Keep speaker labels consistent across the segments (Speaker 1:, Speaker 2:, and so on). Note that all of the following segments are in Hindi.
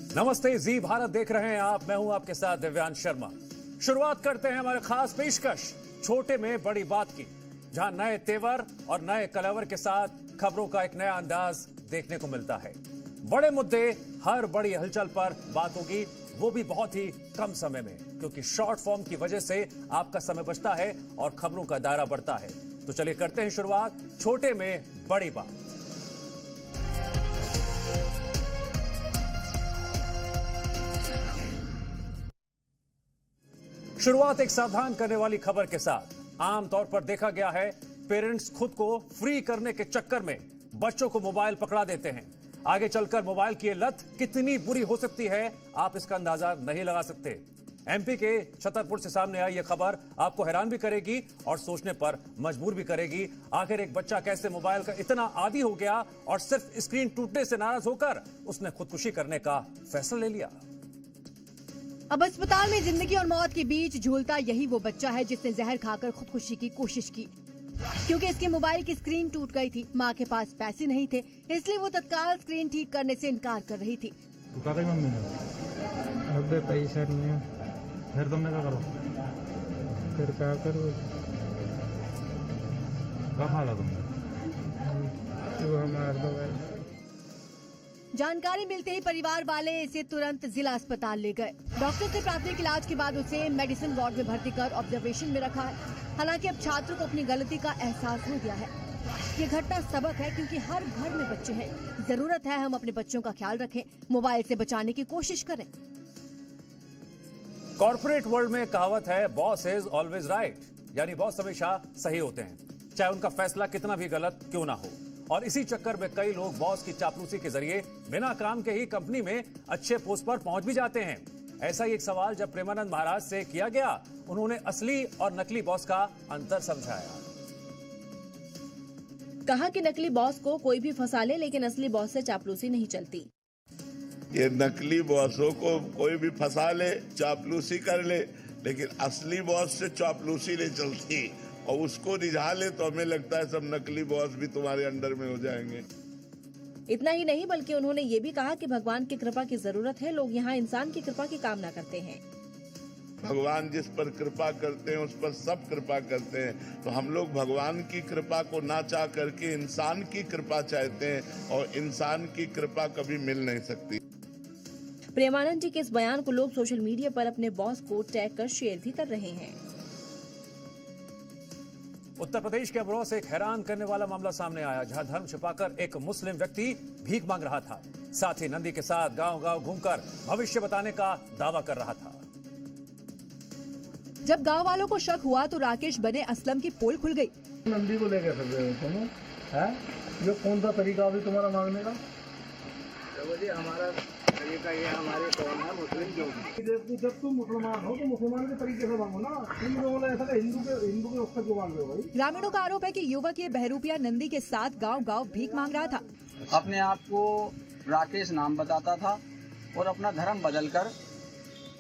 Speaker 1: नमस्ते, जी भारत देख रहे हैं आप। मैं हूं आपके साथ दिव्यांश शर्मा। शुरुआत करते हैं हमारे खास पेशकश छोटे में बड़ी बात की, जहां नए तेवर और नए कलवर के साथ खबरों का एक नया अंदाज देखने को मिलता है। बड़े मुद्दे, हर बड़ी हलचल पर बात होगी, वो भी बहुत ही कम समय में, क्योंकि शॉर्ट फॉर्म की वजह से आपका समय बचता है और खबरों का दायरा बढ़ता है। तो चलिए करते हैं शुरुआत छोटे में बड़ी बात। शुरुआत एक सावधान करने वाली खबर के साथ। आमतौर पर देखा गया है, पेरेंट्स खुद को फ्री करने के चक्कर में बच्चों को मोबाइल पकड़ा देते हैं। आगे चलकर मोबाइल की ये लत कितनी बुरी हो सकती है, आप इसका अंदाजा नहीं लगा सकते। एमपी के छतरपुर से सामने आई यह खबर आपको हैरान भी करेगी और सोचने पर मजबूर भी करेगी। आखिर एक बच्चा कैसे मोबाइल का इतना आदी हो गया और सिर्फ स्क्रीन टूटने से नाराज होकर उसने खुदकुशी करने का फैसला ले लिया।
Speaker 2: अब अस्पताल में जिंदगी और मौत के बीच झूलता यही वो बच्चा है जिसने जहर खाकर खुदकुशी की कोशिश की, क्योंकि इसके मोबाइल की स्क्रीन टूट गई थी। मां के पास पैसे नहीं थे, इसलिए वो तत्काल स्क्रीन ठीक करने से इनकार कर रही थी।
Speaker 3: मम्मी ने अबे पैसा नहीं है, फिर तुमने क्या करो? फिर क्या करो? क्या खा ला तुमने?
Speaker 2: जानकारी मिलते ही परिवार वाले इसे तुरंत जिला अस्पताल ले गए। डॉक्टर से प्राथमिक इलाज के बाद उसे मेडिसिन वार्ड में भर्ती कर ऑब्जर्वेशन में रखा है। हालांकि अब छात्र को अपनी गलती का एहसास हो गया है। ये घटना सबक है, क्योंकि हर घर में बच्चे हैं। जरूरत है हम अपने बच्चों का ख्याल रखें, मोबाइल से बचाने की कोशिश करें।
Speaker 1: कॉर्पोरेट वर्ल्ड में कहावत है, बॉस इज ऑलवेज राइट, यानी बॉस हमेशा सही होते हैं, चाहे उनका फैसला कितना भी गलत क्यों ना हो। और इसी चक्कर में कई लोग बॉस की चापलूसी के जरिए बिना काम के ही कंपनी में अच्छे पोस्ट पर पहुंच भी जाते हैं। ऐसा ही एक सवाल जब प्रेमानंद महाराज से किया गया, उन्होंने असली और नकली बॉस का अंतर समझाया।
Speaker 4: कहा कि नकली बॉस को कोई भी फंसा ले, लेकिन असली बॉस से चापलूसी नहीं चलती।
Speaker 5: ये नकली बॉसों को कोई भी फंसा ले, चापलूसी कर ले, लेकिन असली बॉस से चापलूसी नहीं चलती। और उसको रिझा ले तो हमें लगता है सब नकली बॉस भी तुम्हारे अंडर में हो जाएंगे।
Speaker 4: इतना ही नहीं, बल्कि उन्होंने ये भी कहा कि भगवान की कृपा की जरूरत है। लोग यहाँ इंसान की कृपा की कामना करते हैं।
Speaker 5: भगवान जिस पर कृपा करते हैं उस पर सब कृपा करते हैं। तो हम लोग भगवान की कृपा को ना चाह करके इंसान की कृपा चाहते हैं, और इंसान की कृपा कभी मिल नहीं सकती।
Speaker 4: प्रेमानंद जी के इस बयान को लोग सोशल मीडिया पर अपने बॉस को टैग कर शेयर भी कर रहे हैं।
Speaker 1: उत्तर प्रदेश के अमरोहा से एक हैरान करने वाला मामला सामने आया, जहां धर्म छिपाकर एक मुस्लिम व्यक्ति भीख मांग रहा था। साथ ही नंदी के साथ गांव-गांव घूमकर भविष्य बताने का दावा कर रहा था।
Speaker 2: जब गांव वालों को शक हुआ तो राकेश बने असलम की पोल खुल गई।
Speaker 3: नंदी को लेकर तुम है? ये कौन सा तरीका अभी तुम्हारा मांगने का?
Speaker 6: हमारा तरीका ये, हमारे कौन है मुस्लिम जो
Speaker 3: जब तुम मुसलमान हो तो मुसलमान के तरीके से मांगो ना। तुम लोगों ने ऐसा हिंदू के उससे क्यों मांग रहे हो भाई?
Speaker 2: ग्रामीणों का आरोप है कि युवक ये बहरूपिया नंदी के साथ गांव-गांव भीख मांग रहा था।
Speaker 6: अपने आप को राकेश नाम बताता था और अपना धर्म बदलकर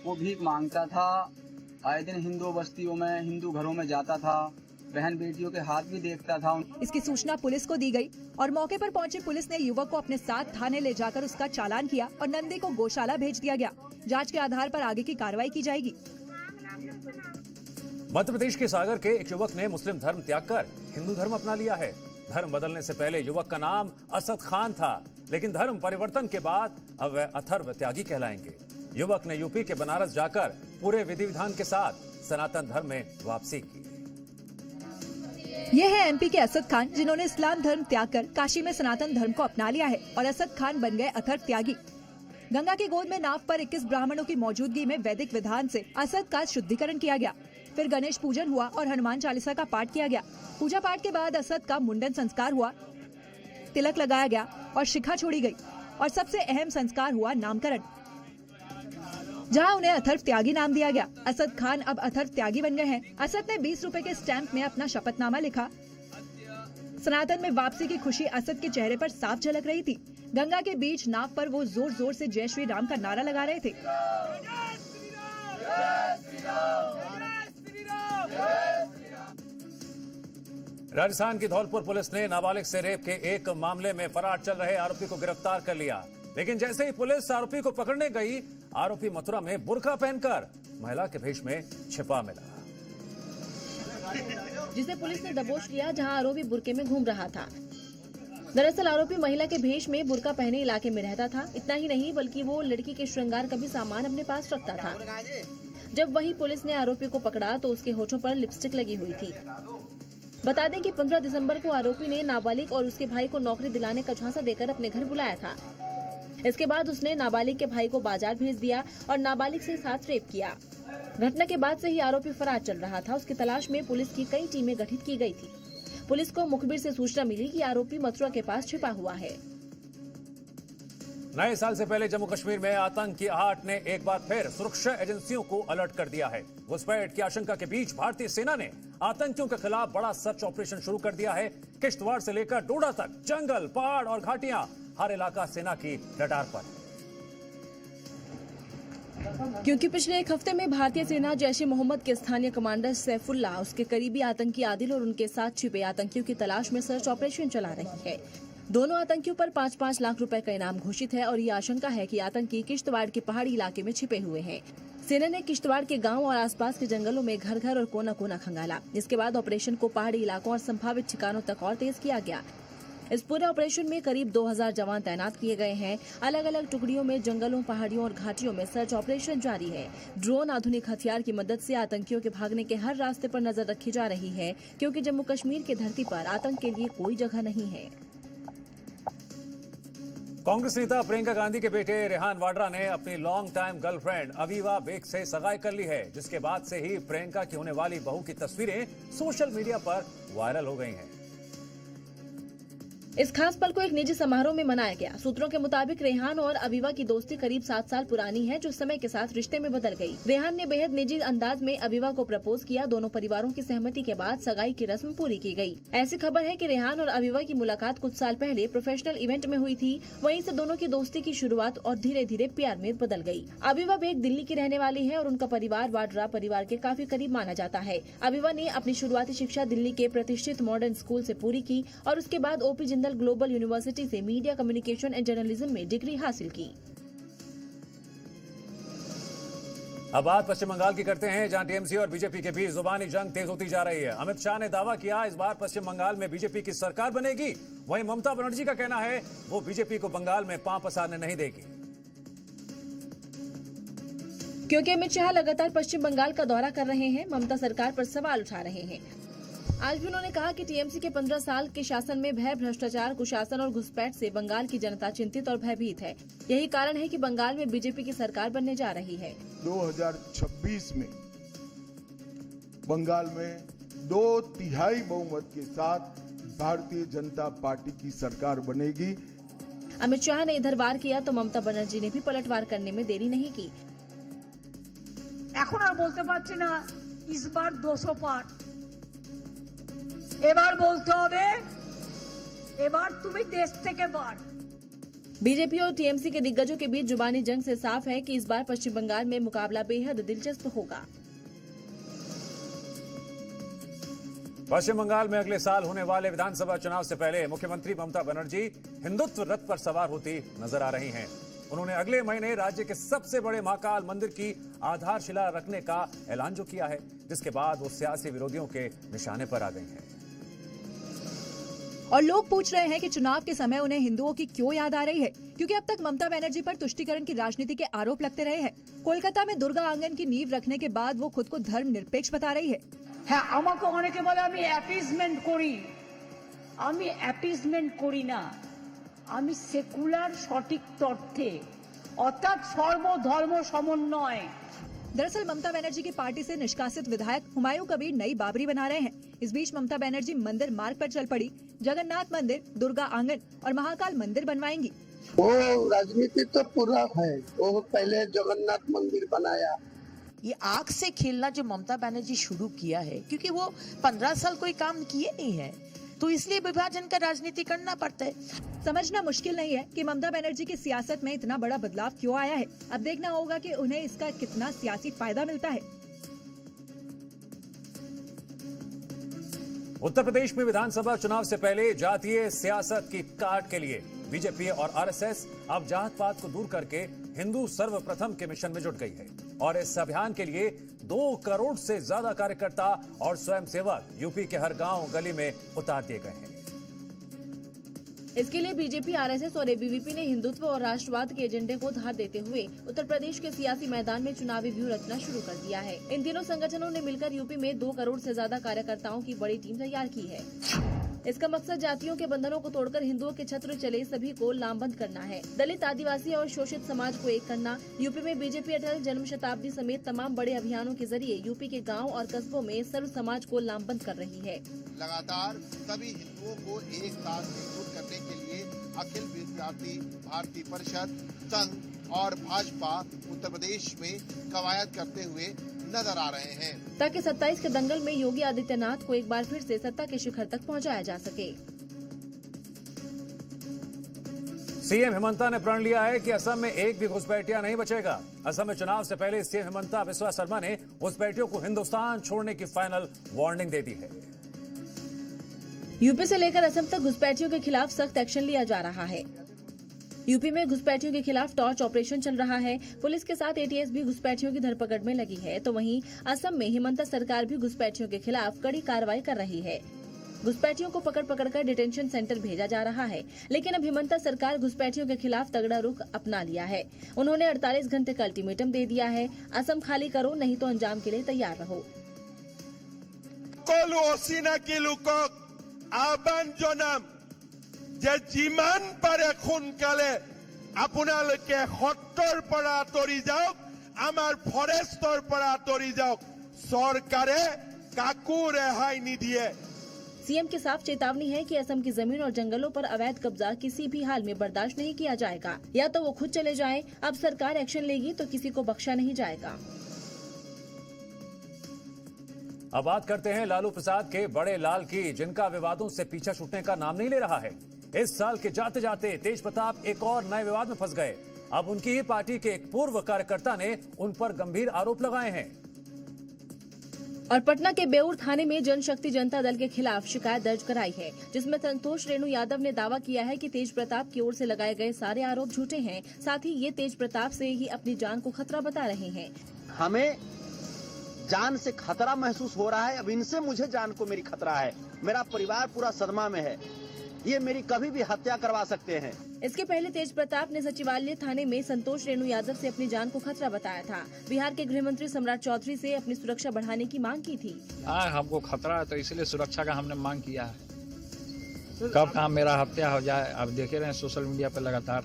Speaker 6: वो भीख मांगता था। आए दिन हिंदू बस्तियों में, हिंदू घरों में जाता था, बहन बेटियों के हाथ भी देखता था।
Speaker 2: इसकी सूचना पुलिस को दी गई और मौके पर पहुंची पुलिस ने युवक को अपने साथ थाने ले जाकर उसका चालान किया और नंदी को गौशाला भेज दिया गया। जांच के आधार पर आगे की कार्रवाई की जाएगी।
Speaker 1: मध्य प्रदेश के सागर के एक युवक ने मुस्लिम धर्म त्याग कर हिंदू धर्म अपना लिया है। धर्म बदलने से पहले युवक का नाम असद खान था, लेकिन धर्म परिवर्तन के बाद अब वह अथर्व त्यागी कहलाएंगे। युवक ने यूपी के बनारस जाकर पूरे विधि विधान के साथ सनातन धर्म में वापसी की।
Speaker 2: ये है एमपी के असद खान, जिन्होंने इस्लाम धर्म त्याग कर काशी में सनातन धर्म को अपना लिया है और असद खान बन गए अथर्व त्यागी। गंगा की गोद में नाव पर 21 ब्राह्मणों की मौजूदगी में वैदिक विधान से असद का शुद्धिकरण किया गया। फिर गणेश पूजन हुआ और हनुमान चालीसा का पाठ किया गया। पूजा पाठ के बाद असद का मुंडन संस्कार हुआ, तिलक लगाया गया और शिखा छोड़ी गई और सबसे अहम संस्कार हुआ नामकरण, जहां उन्हें अथर्व त्यागी नाम दिया गया। असद खान अब अथर्व त्यागी बन गए हैं। असद ने 20 रुपए के स्टैंप में अपना शपथनामा लिखा। सनातन में वापसी की खुशी असद के चेहरे पर साफ झलक रही थी। गंगा के बीच नाव पर वो जोर जोर से जय श्री राम का नारा लगा रहे थे।
Speaker 1: राजस्थान की धौलपुर पुलिस ने नाबालिग से रेप के एक मामले में फरार चल रहे आरोपी को गिरफ्तार कर लिया। लेकिन जैसे ही पुलिस आरोपी को पकड़ने गई, आरोपी मथुरा में बुर्का पहनकर महिला के भेष में छिपा मिला,
Speaker 4: जिसे पुलिस ने दबोच लिया, जहां आरोपी बुर्के में घूम रहा था। दरअसल आरोपी महिला के भेष में बुर्का पहने इलाके में रहता था। इतना ही नहीं बल्कि वो लड़की के श्रृंगार का भी सामान अपने पास रखता था। जब वही पुलिस ने आरोपी को पकड़ा तो उसके होठों पर लिपस्टिक लगी हुई थी। बता दें कि 15 दिसंबर को आरोपी ने नाबालिग और उसके भाई को नौकरी दिलाने का झांसा देकर अपने घर बुलाया था। इसके बाद उसने नाबालिग के भाई को बाजार भेज दिया और नाबालिग से साथ रेप किया। घटना के बाद से ही आरोपी फरार चल रहा था। उसकी तलाश में पुलिस की कई टीमें गठित की गई थी। पुलिस को मुखबिर से सूचना मिली कि आरोपी मथुरा के पास छिपा हुआ है।
Speaker 1: नए साल से पहले जम्मू कश्मीर में आतंक की आहट ने एक बार फिर सुरक्षा एजेंसियों को अलर्ट कर दिया है। घुसपैठ की आशंका के बीच भारतीय सेना ने आतंकियों के खिलाफ बड़ा सर्च ऑपरेशन शुरू कर दिया है। किश्तवाड़ से लेकर डोडा तक जंगल, पहाड़ और घाटियां, हर इलाका सेना की रडार पर।
Speaker 4: क्योंकि पिछले एक हफ्ते में भारतीय सेना जैश ए मोहम्मद के स्थानीय कमांडर सैफुल्लाह, उसके करीबी आतंकी आदिल और उनके साथ छिपे आतंकियों की तलाश में सर्च ऑपरेशन चला रही है। दोनों आतंकियों पर 5-5 लाख रुपए का इनाम घोषित है और ये आशंका है कि आतंकी किश्तवाड़ के पहाड़ी इलाके में छिपे हुए हैं। सेना ने किश्तवाड़ के गांव और आसपास के जंगलों में घर घर और कोना कोना खंगाला। इसके बाद ऑपरेशन को पहाड़ी इलाकों और संभावित ठिकानों तक और तेज किया गया। इस पूरे ऑपरेशन में करीब 2000 जवान तैनात किए गए हैं। अलग अलग टुकड़ियों में जंगलों, पहाड़ियों और घाटियों में सर्च ऑपरेशन जारी है। ड्रोन, आधुनिक हथियार की मदद से आतंकियों के भागने के हर रास्ते पर नजर रखी जा रही है, क्योंकि जम्मू कश्मीर की धरती पर आतंक के लिए कोई जगह नहीं है।
Speaker 1: कांग्रेस नेता प्रियंका गांधी के बेटे रेहान वाड्रा ने अपनी long time girlfriend Aviva Baig से सगाई कर ली है, जिसके बाद से ही प्रियंका की होने वाली बहू की तस्वीरें सोशल मीडिया पर वायरल हो गई हैं।
Speaker 4: इस खास पल को एक निजी समारोह में मनाया गया। सूत्रों के मुताबिक रेहान और अवीवा की दोस्ती करीब 7 साल पुरानी है, जो समय के साथ रिश्ते में बदल गई। रेहान ने बेहद निजी अंदाज में अवीवा को प्रपोज किया। दोनों परिवारों की सहमति के बाद सगाई की रस्म पूरी की गई। ऐसी खबर है कि रेहान और अवीवा की मुलाकात कुछ साल पहले प्रोफेशनल इवेंट में हुई थी। वहीं से दोनों की दोस्ती की शुरुआत और धीरे धीरे प्यार में बदल गई। अवीवा बेग दिल्ली की रहने वाली है और उनका परिवार वाड्रा परिवार के काफी करीब माना जाता है। अवीवा ने अपनी शुरुआती शिक्षा दिल्ली के प्रतिष्ठित मॉडर्न स्कूल से पूरी की और उसके बाद ओपी जिंदल ग्लोबल यूनिवर्सिटी से मीडिया कम्युनिकेशन एंड जर्नलिज्म में डिग्री हासिल की।
Speaker 1: अब बात पश्चिम बंगाल की करते हैं, जहां टीएमसी और बीजेपी के बीच जुबानी जंग तेज होती जा रही है। अमित शाह ने दावा किया इस बार पश्चिम बंगाल में बीजेपी की सरकार बनेगी। वहीं ममता बनर्जी का कहना है वो बीजेपी को बंगाल में पांव पसारने नहीं देगी।
Speaker 4: क्योंकि अमित शाह लगातार पश्चिम बंगाल का दौरा कर रहे हैं, ममता सरकार पर सवाल उठा रहे हैं। आज भी उन्होंने कहा कि टीएमसी के 15 साल के शासन में भय, भ्रष्टाचार, कुशासन और घुसपैठ से बंगाल की जनता चिंतित और भयभीत है। यही कारण है कि बंगाल में बीजेपी की सरकार बनने जा रही है।
Speaker 7: 2026 में बंगाल में 2/3 बहुमत के साथ भारतीय जनता पार्टी की सरकार बनेगी।
Speaker 4: अमित शाह ने इधर वार किया तो ममता बनर्जी ने भी पलटवार करने में देरी नहीं की।
Speaker 8: এখন আর বলতে পারছি না इस बार 200 पार, এবার বলতে হবে এবার তুমি দেশ থেকে বার।
Speaker 4: बीजेपी और टीएमसी के दिग्गजों के बीच जुबानी जंग से साफ है कि इस बार पश्चिम बंगाल में मुकाबला बेहद दिलचस्प होगा।
Speaker 1: पश्चिम बंगाल में अगले साल होने वाले विधानसभा चुनाव से पहले मुख्यमंत्री ममता बनर्जी हिंदुत्व रथ पर सवार होती नजर आ रही हैं। उन्होंने अगले महीने राज्य के सबसे बड़े महाकाल मंदिर की आधारशिला रखने का ऐलान जो किया है, जिसके बाद वो सियासी विरोधियों के निशाने पर आ गई हैं।
Speaker 2: और लोग पूछ रहे हैं कि चुनाव के समय उन्हें हिंदुओं की क्यों याद आ रही है, क्योंकि अब तक ममता बनर्जी पर तुष्टीकरण की राजनीति के आरोप लगते रहे हैं। कोलकाता में दुर्गा आंगन की नींव रखने के बाद वो खुद को धर्म निरपेक्ष बता रही है।
Speaker 8: হ্যাঁ, আমাকে অনেকে বলে আমি অ্যাপিজমেন্ট করি। আমি অ্যাপিজমেন্ট করি না, আমি সেকুলার সঠিক তথ্যে অর্থাৎ সর্বধর্ম সমন্বয়।
Speaker 2: दरअसल ममता बनर्जी की पार्टी से निष्कासित विधायक हुमायूं कबीर नई बाबरी बना रहे हैं। इस बीच ममता बनर्जी मंदिर मार्ग पर चल पड़ी। जगन्नाथ मंदिर, दुर्गा आंगन और महाकाल मंदिर बनवाएंगी।
Speaker 9: वो राजनीति तो पूरा है। वो पहले जगन्नाथ मंदिर बनाया।
Speaker 10: ये आग से खेलना जो ममता बनर्जी शुरू किया है, क्योंकि वो 15 साल कोई काम किए नहीं है, तो इसलिए विभाजन का राजनीति करना पड़ता है।
Speaker 2: समझना मुश्किल नहीं है कि ममता बनर्जी की सियासत में इतना बड़ा बदलाव क्यों आया है। अब देखना होगा कि उन्हें इसका कितना सियासी फायदा मिलता है।
Speaker 1: उत्तर प्रदेश में विधानसभा चुनाव से पहले जातीय सियासत की काट के लिए बीजेपी और आरएसएस अब जात पात को दूर करके हिंदू सर्वप्रथम के मिशन में जुट गई है और इस अभियान के लिए 2 करोड़ से ज्यादा कार्यकर्ता और स्वयंसेवक यूपी के हर गांव गली में उतार दिए गए हैं।
Speaker 4: इसके लिए बीजेपी, आरएसएस और एबीवीपी ने हिंदुत्व और राष्ट्रवाद के एजेंडे को धार देते हुए उत्तर प्रदेश के सियासी मैदान में चुनावी व्यूह रचना शुरू कर दिया है। इन तीनों संगठनों ने मिलकर यूपी में 2 करोड़ से ज्यादा कार्यकर्ताओं की बड़ी टीम तैयार की है। इसका मकसद जातियों के बंधनों को तोड़कर हिंदुओं के छत्र चले सभी को लामबंद करना है। दलित, आदिवासी और शोषित समाज को एक करना। यूपी में बीजेपी अटल जन्म शताब्दी समेत तमाम बड़े अभियानों के जरिए यूपी के गांव और कस्बों में सर्व समाज को लामबंद कर रही है।
Speaker 11: लगातार सभी हिंदुओं को एक साथ एकजुट करने के लिए अखिल विद्यार्थी भारती परिषद, संघ और भाजपा उत्तर प्रदेश में कवायद करते हुए नजर आ रहे हैं,
Speaker 4: ताकि 27 के दंगल में योगी आदित्यनाथ को एक बार फिर से सत्ता के शिखर तक पहुंचाया जा सके।
Speaker 1: सीएम हिमंता ने प्रण लिया है कि असम में एक भी घुसपैठिया नहीं बचेगा। असम में चुनाव से पहले सीएम हिमंता बिस्वा शर्मा ने घुसपैठियों को हिंदुस्तान छोड़ने की फाइनल वार्निंग दे दी है।
Speaker 4: यूपी से लेकर असम तक घुसपैठियों के खिलाफ सख्त एक्शन लिया जा रहा है। यूपी में घुसपैठियों के खिलाफ टॉर्च ऑपरेशन चल रहा है। पुलिस के साथ एटीएस भी घुसपैठियों की धरपकड़ में लगी है। तो वहीं असम में हिमंता सरकार भी घुसपैठियों के खिलाफ कड़ी कार्रवाई कर रही है। घुसपैठियों को पकड़ कर डिटेंशन सेंटर भेजा जा रहा है। लेकिन अब हिमंता सरकार घुसपैठियों के खिलाफ तगड़ा रुख अपना लिया है। उन्होंने 48 घंटे का अल्टीमेटम दे दिया है। असम खाली करो, नहीं तो अंजाम के लिए तैयार रहो।
Speaker 12: আহ্বান জনাম যে যিমান পাৰে সোনকালে আপোনালোকে সত্ৰৰ পৰা আঁতৰি যাওক, আমাৰ ফৰেষ্টৰ পৰা আঁতৰি যাওক। চৰকাৰে কাকো ৰেহাই নিদিয়ে।
Speaker 4: सीएम की साफ चेतावनी है कि असम की जमीन और जंगलों पर अवैध कब्जा किसी भी हाल में बर्दाश्त नहीं किया जाएगा। या तो वो खुद चले जाएं, अब सरकार एक्शन लेगी तो किसी को बख्शा नहीं जाएगा।
Speaker 1: अब बात करते हैं लालू प्रसाद के बड़े लाल की, जिनका विवादों से पीछा छूटने का नाम नहीं ले रहा है। इस साल के जाते जाते तेज प्रताप एक और नए विवाद में फंस गए। अब उनकी ही पार्टी के एक पूर्व कार्यकर्ता ने उन पर गंभीर आरोप लगाए हैं
Speaker 4: और पटना के बेउर थाने में जनशक्ति जनता दल के खिलाफ शिकायत दर्ज कराई है, जिसमें संतोष रेणु यादव ने दावा किया है कि तेज प्रताप की ओर से लगाए गए सारे आरोप झूठे हैं। साथ ही ये तेज प्रताप से ही अपनी जान को खतरा बता रहे हैं।
Speaker 13: हमें जान से खतरा महसूस हो रहा है। अब इनसे मुझे जान को मेरी खतरा है। मेरा परिवार पूरा सदमा में है। ये मेरी कभी भी हत्या करवा सकते हैं।
Speaker 4: इसके पहले तेज प्रताप ने सचिवालय थाने में संतोष रेणु यादव से अपनी जान को खतरा बताया था। बिहार के गृह मंत्री सम्राट चौधरी से अपनी सुरक्षा बढ़ाने की मांग की थी।
Speaker 3: हमको खतरा है तो इसलिए सुरक्षा का हमने मांग किया है। कब कहाँ मेरा हत्या हो जाए। अब देखे रहे सोशल मीडिया पे लगातार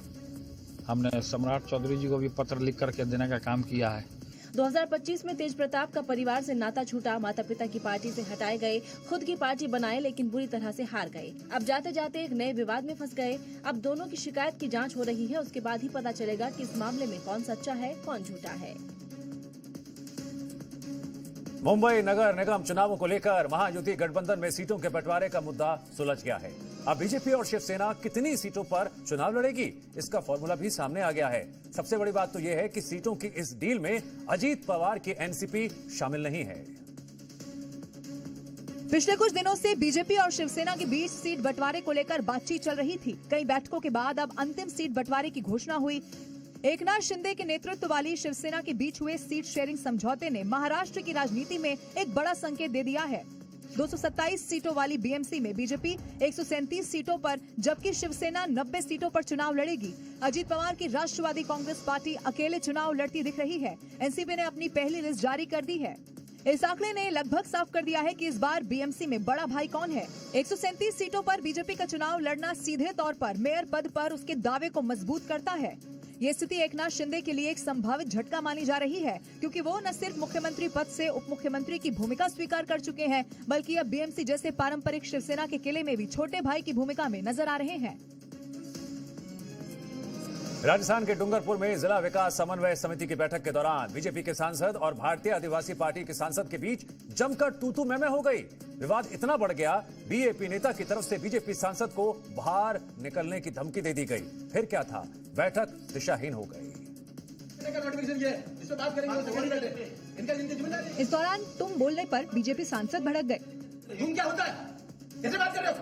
Speaker 3: हमने सम्राट चौधरी जी को भी पत्र लिख करके देने का काम किया है।
Speaker 4: 2025 में तेज प्रताप का परिवार से नाता छूटा। माता पिता की पार्टी से हटाए गए, खुद की पार्टी बनाए लेकिन बुरी तरह से हार गए। अब जाते जाते एक नए विवाद में फंस गए। अब दोनों की शिकायत की जांच हो रही है। उसके बाद ही पता चलेगा कि इस मामले में कौन सच्चा है, कौन झूठा है।
Speaker 1: मुंबई नगर निगम चुनावों को लेकर महायुति गठबंधन में सीटों के बंटवारे का मुद्दा सुलझ गया है। अब बीजेपी और शिवसेना कितनी सीटों पर चुनाव लड़ेगी, इसका फॉर्मूला भी सामने आ गया है। सबसे बड़ी बात तो यह है कि सीटों की इस डील में अजीत पवार की एनसीपी शामिल नहीं है।
Speaker 2: पिछले कुछ दिनों से बीजेपी और शिवसेना के बीच सीट बंटवारे को लेकर बातचीत चल रही थी। कई बैठकों के बाद अब अंतिम सीट बंटवारे की घोषणा हुई। एकनाथ शिंदे के नेतृत्व वाली शिवसेना के बीच हुए सीट शेयरिंग समझौते ने महाराष्ट्र की राजनीति में एक बड़ा संकेत दे दिया है। 227 सीटों वाली बीएमसी में बीजेपी 137 सीटों पर, जबकि शिवसेना 90 सीटों पर चुनाव लड़ेगी। अजीत पवार की राष्ट्रवादी कांग्रेस पार्टी अकेले चुनाव लड़ती दिख रही है। एनसीपी ने अपनी पहली लिस्ट जारी कर दी है। इस आंकड़े ने लगभग साफ कर दिया है कि इस बार बीएमसी में बड़ा भाई कौन है। 137 सीटों पर बीजेपी का चुनाव लड़ना सीधे तौर पर मेयर पद पर उसके दावे को मजबूत करता है। ये स्थिति एकनाथ शिंदे के लिए एक संभावित झटका मानी जा रही है, क्योंकि वो न सिर्फ मुख्यमंत्री पद से उप मुख्यमंत्री की भूमिका स्वीकार कर चुके हैं, बल्कि अब बीएमसी जैसे पारंपरिक शिवसेना के किले में भी छोटे भाई की भूमिका में नजर आ रहे हैं।
Speaker 1: राजस्थान के डूंगरपुर में जिला विकास समन्वय समिति की बैठक के दौरान बीजेपी के सांसद और भारतीय आदिवासी पार्टी के सांसद के बीच जमकर तू-तू मैं हो गई। विवाद इतना बढ़ गया, बीएपी नेता की तरफ से बीजेपी सांसद को बाहर निकलने की धमकी दे दी गई। फिर क्या था, बैठक दिशाहीन हो गई।
Speaker 2: इस दौरान तुम बोलने पर बीजेपी सांसद भड़क गए।
Speaker 14: तुम क्या होता है, कैसे बात कर रहे हो?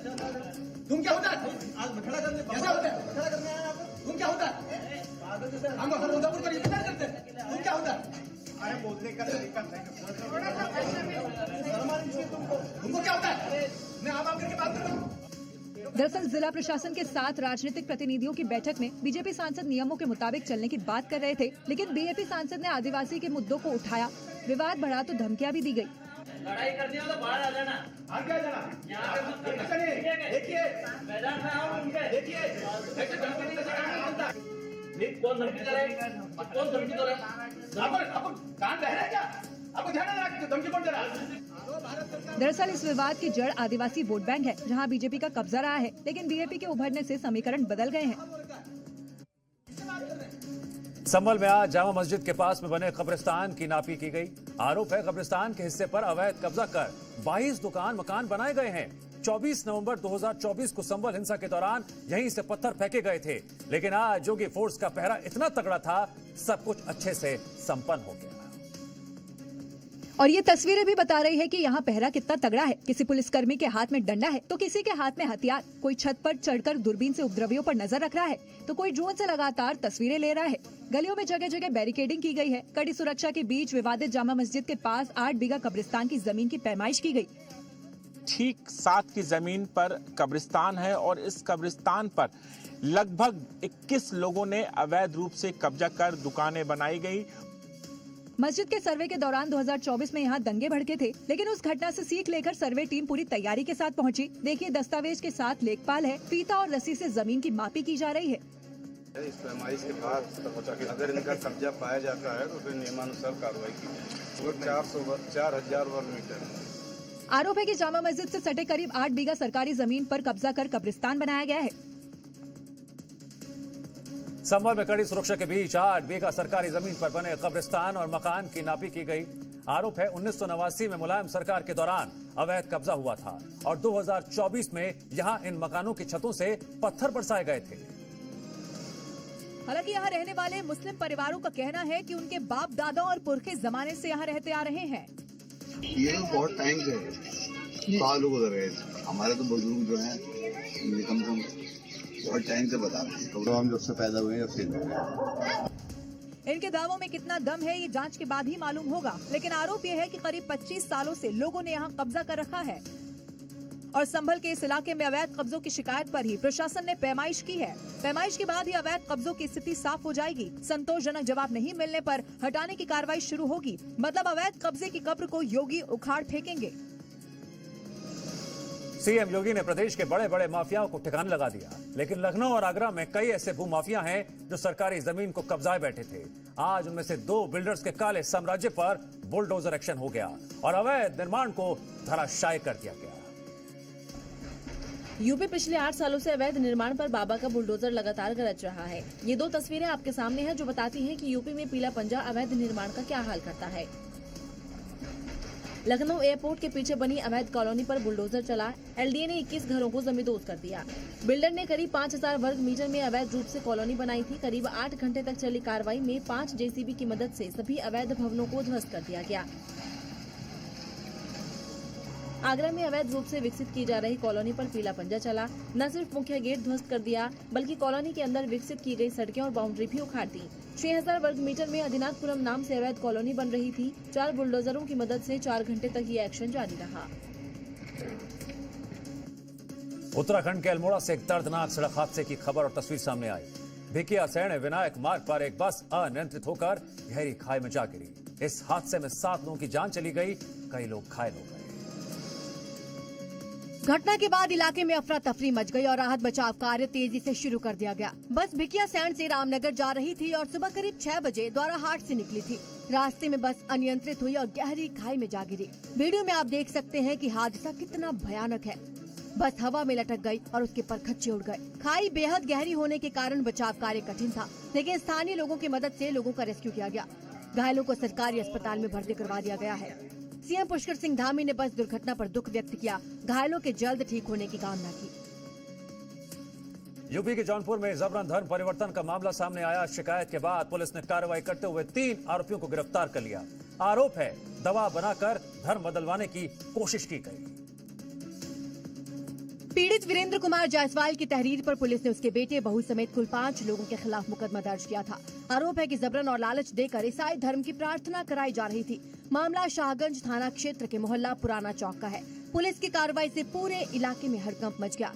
Speaker 6: तुम क्या होता है? कैसा होता है? तुम क्या होता है? हम उदयपुर का रिप्रेजेंट करते हैं। तुम क्या होता है? अरे बोलने का तरीका तुमको क्या होता है? मैं आप करके बात कर रहा हूँ।
Speaker 2: दरअसल जिला प्रशासन के साथ राजनीतिक प्रतिनिधियों की बैठक में बीजेपी सांसद नियमों के मुताबिक चलने की बात कर रहे थे, लेकिन बीजेपी सांसद ने आदिवासी के मुद्दों को उठाया, विवाद बढ़ा तो धमकियां भी दी गई।
Speaker 6: लड़ाई करनी हो तो बाहर आ जाना। आगे आ जाना। देखिए मैदान में आओ, उनके देखिए ऐसे धमकी का काम नहीं होता। कौन धमकी करे? कौन धमकी करे? आपको कान बह रहा है क्या? आपको ध्यान रखना कि धमकी कौन दे रहा है?
Speaker 2: दरअसल इस विवाद की जड़ आदिवासी वोट बैंक है, जहां बीजेपी का कब्जा रहा है, लेकिन बीजेपी के उभरने से समीकरण बदल गए हैं।
Speaker 1: संभल में आज जामा मस्जिद के पास में बने कब्रिस्तान की नापी की गई। आरोप है कब्रिस्तान के हिस्से पर अवैध कब्जा कर 22 दुकान मकान बनाए गए हैं। 24 नवंबर 2024 को संभल हिंसा के दौरान यहीं से पत्थर फेंके गए थे, लेकिन आज जोगी फोर्स का पहरा इतना तगड़ा था, सब कुछ अच्छे से संपन्न हो गया।
Speaker 2: और ये तस्वीरें भी बता रही है कि यहाँ पहरा कितना तगड़ा है। किसी पुलिसकर्मी के हाथ में डंडा है तो किसी के हाथ में हथियार। कोई छत पर चढ़कर दूरबीन से उपद्रवियों पर नजर रख रहा है तो कोई ड्रोन से लगातार तस्वीरें ले रहा है। गलियों में जगह जगह बैरिकेडिंग की गई है। कड़ी सुरक्षा के बीच विवादित जामा मस्जिद के पास 8 बीघा कब्रिस्तान की जमीन की पैमाइश की गई।
Speaker 14: ठीक 7 की जमीन पर कब्रिस्तान है और इस कब्रिस्तान पर लगभग 21 लोगों ने अवैध रूप से कब्जा कर दुकानें बनाई गई।
Speaker 2: मस्जिद के सर्वे के दौरान 2024 में यहाँ दंगे भड़के थे, लेकिन उस घटना से सीख लेकर सर्वे टीम पूरी तैयारी के साथ पहुंची। देखिए दस्तावेज के साथ लेखपाल है, फीता और रस्सी से जमीन की मापी की जा रही है।
Speaker 15: इस पैमाइश के बाद अगर इनका कब्जा पाया जाता है तो फिर नियमानुसार कार्रवाई की जाएगी। 4,000 वर्ग मीटर।
Speaker 2: आरोप है कि जामा मस्जिद से सटे करीब 8 बीघा सरकारी जमीन पर कब्जा कर कब्रिस्तान बनाया गया है।
Speaker 1: संभल में कड़ी सुरक्षा के बीच 8 बीघा सरकारी जमीन पर बने कब्रिस्तान और मकान की नापी की गई। आरोप है 1989 में मुलायम सरकार के दौरान अवैध कब्जा हुआ था और 2024 में यहां इन मकानों की छतों से पत्थर बरसाए गए थे।
Speaker 2: हालांकि यहाँ रहने वाले मुस्लिम परिवारों का कहना है कि उनके बाप दादा और पुरखे जमाने से यहाँ रहते आ रहे हैं।
Speaker 16: ये बहुत टाइम से साल गुजर गए, हमारे तो बुजुर्ग जो हैं कम से कम बहुत टाइम से बता रहे हैं, तो हम जब से पैदा हुए हैं।
Speaker 2: इनके दावों में कितना दम है ये जांच के बाद ही मालूम होगा, लेकिन आरोप ये है कि करीब 25 सालों से लोगों ने यहाँ कब्जा कर रखा है और संभल के इस इलाके में अवैध कब्जों की शिकायत पर ही प्रशासन ने पैमाइश की है। पैमाइश के बाद ही अवैध कब्जों की स्थिति साफ हो जाएगी। संतोषजनक जवाब नहीं मिलने पर हटाने की कार्रवाई शुरू होगी, मतलब अवैध कब्जे की कब्र को योगी उखाड़ फेंकेंगे।
Speaker 1: सीएम योगी ने प्रदेश के बड़े बड़े माफियाओं को ठिकाने लगा दिया, लेकिन लखनऊ और आगरा में कई ऐसे भूमाफिया हैं जो सरकारी जमीन को कब्जाए बैठे थे। आज उनमें से 2 बिल्डर्स के काले साम्राज्य पर बुलडोजर एक्शन हो गया और अवैध निर्माण को धराशायी कर दिया गया।
Speaker 4: यूपी पिछले 8 सालों से अवैध निर्माण पर बाबा का बुलडोजर लगातार गरज रहा है। ये 2 तस्वीरें आपके सामने हैं जो बताती हैं कि यूपी में पीला पंजा अवैध निर्माण का क्या हाल करता है। लखनऊ एयरपोर्ट के पीछे बनी अवैध कॉलोनी पर बुलडोजर चला। एलडीए ने 21 घरों को जमींदोज कर दिया। बिल्डर ने करीब 5000 वर्ग मीटर में अवैध रूप से कॉलोनी बनाई थी। करीब 8 घंटे तक चली कार्रवाई में 5 जेसीबी की मदद से सभी अवैध भवनों को ध्वस्त कर दिया गया। आगरा में अवैध रूप से विकसित की जा रही कॉलोनी पर पीला पंजा चला। न सिर्फ मुख्य गेट ध्वस्त कर दिया, बल्कि कॉलोनी के अंदर विकसित की गई सड़कें और बाउंड्री भी उखाड़ दी। 6000 वर्ग मीटर में अदिनाथपुरम नाम से अवैध कॉलोनी बन रही थी। 4 बुलडोजरों की मदद से 4 घंटे तक ये एक्शन जारी रहा।
Speaker 1: उत्तराखंड के अल्मोड़ा से एक दर्दनाक सड़क हादसे की खबर और तस्वीर सामने आई। भिकिया सैण विनायक मार्ग पर एक बस अनियंत्रित होकर गहरी खाई में जा गिरी। इस हादसे में 7 लोगों की जान चली गई, कई लोग घायल हो गए।
Speaker 2: घटना के बाद इलाके में अफरा तफरी मच गई और राहत बचाव कार्य तेजी से शुरू कर दिया गया। बस भिकिया सैण से रामनगर जा रही थी और सुबह करीब 6 बजे द्वाराहाट से निकली थी। रास्ते में बस अनियंत्रित हुई और गहरी खाई में जा गिरी। वीडियो में आप देख सकते हैं कि हादसा कितना भयानक है। बस हवा में लटक गई और उसके परखच्चे उड़ गए। खाई बेहद गहरी होने के कारण बचाव कार्य कठिन था, लेकिन स्थानीय लोगों की मदद से लोगों का रेस्क्यू किया गया। घायलों को सरकारी अस्पताल में भर्ती करवा दिया गया है। सीएम पुष्कर सिंह धामी ने बस दुर्घटना पर दुख व्यक्त किया, घायलों के जल्द ठीक होने की कामना की।
Speaker 1: यूपी के जौनपुर में जबरन धर्म परिवर्तन का मामला सामने आया। शिकायत के बाद पुलिस ने कार्रवाई करते हुए 3 आरोपियों को गिरफ्तार कर लिया। आरोप है दबाव बनाकर धर्म बदलवाने की कोशिश की गई।
Speaker 2: पीड़ित वीरेंद्र कुमार जायसवाल की तहरीर पर पुलिस ने उसके बेटे बहू समेत कुल 5 लोगों के खिलाफ मुकदमा दर्ज किया था। आरोप है कि जबरन और लालच देकर ईसाई धर्म की प्रार्थना कराई जा रही थी। मामला शाहगंज थाना क्षेत्र के मोहल्ला पुराना चौक का है। पुलिस की कार्रवाई से पूरे इलाके में हड़कंप मच गया।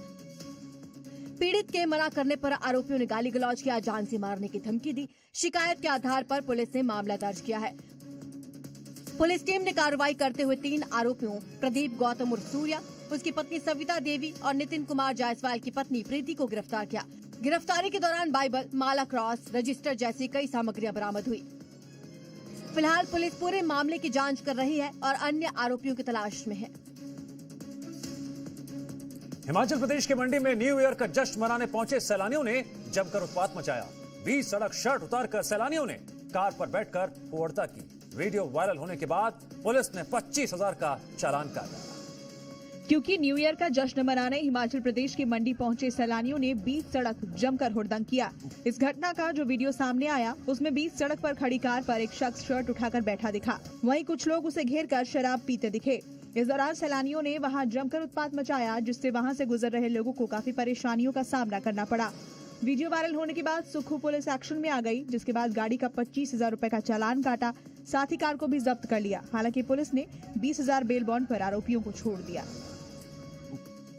Speaker 2: पीड़ित के मना करने पर आरोपियों ने गाली गलौज किया, जान से मारने की धमकी दी। शिकायत के आधार पर पुलिस ने मामला दर्ज किया है। पुलिस टीम ने कार्रवाई करते हुए 3 आरोपियों प्रदीप गौतम उर्फ सूर्या, उसकी पत्नी सविता देवी और नितिन कुमार जायसवाल की पत्नी प्रीति को गिरफ्तार किया। गिरफ्तारी के दौरान बाइबल, माला क्रॉस, रजिस्टर जैसी कई सामग्रियां बरामद हुई। फिलहाल पुलिस पूरे मामले की जांच कर रही है और अन्य आरोपियों की तलाश में है।
Speaker 1: हिमाचल प्रदेश के मंडी में न्यू ईयर का जश्न मनाने पहुंचे सैलानियों ने जमकर उत्पात मचाया। 20 सड़क शर्ट उतारकर सैलानियों ने कार पर बैठकर हुड़दंग की। वीडियो वायरल होने के बाद पुलिस ने 25,000 का चालान काटा।
Speaker 2: क्योंकि न्यू ईयर का जश्न मनाने हिमाचल प्रदेश की मंडी पहुंचे सैलानियों ने 20 सड़क जमकर हुड़दंग किया। इस घटना का जो वीडियो सामने आया उसमें 20 सड़क पर खड़ी कार पर एक शख्स शर्ट उठाकर बैठा दिखा। वहीं कुछ लोग उसे घेरकर शराब पीते दिखे। इस दौरान सैलानियों ने वहां जमकर उत्पात मचाया, जिससे वहां से गुजर रहे लोगों को काफी परेशानियों का सामना करना पड़ा। वीडियो वायरल होने के बाद सुक्खू पुलिस एक्शन में आ गई, जिसके बाद गाड़ी का 25,000 रुपए का चालान काटा, साथ ही कार को भी जब्त कर लिया। हालांकि पुलिस ने 20,000 बेल बॉन्ड पर आरोपियों को छोड़ दिया।